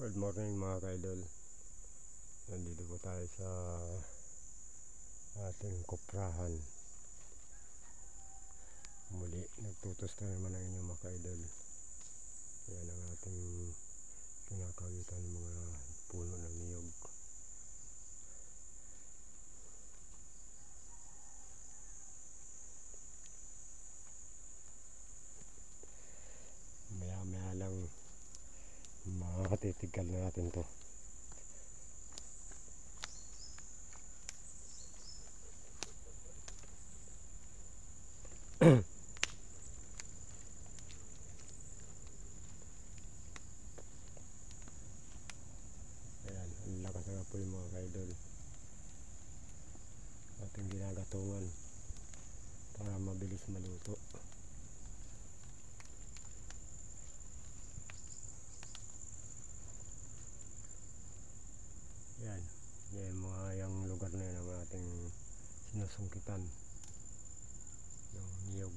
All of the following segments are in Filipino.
Good morning mga ka-idol. Nandito po tayo sa ating kuprahan. Muli, nagtutos na naman ang inyong mga ka-idol. Yan ang ating kinakawitan ng mga puno ng niyog. Maya lang makatitigil na natin to. Ayan, ang lakas na po yung mga ka-idol. Ating ginagatungan para mabilis maluto. Yan, yan mga yung lugar na yun ang ating sinusungkitan ng niyog.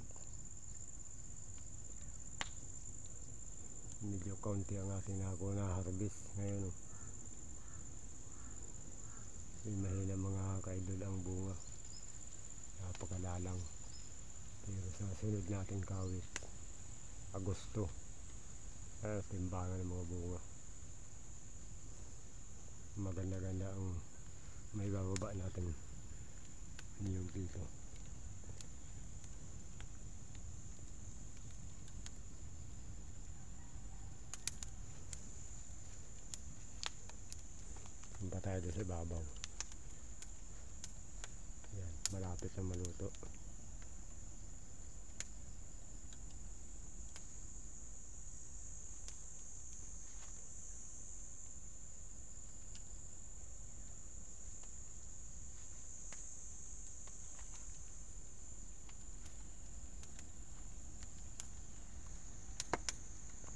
Medyo kaunti ang ating na-harvest ngayon. May mahina mga ka-idol ang bunga, napakalalang. Pero sa sunod nating kawit, Agosto, timbangan ng mga bunga. Maganda-ganda ang may bababa natin niyog dito. Punta tayo sa ibabaw. Yan, malapit na maluto.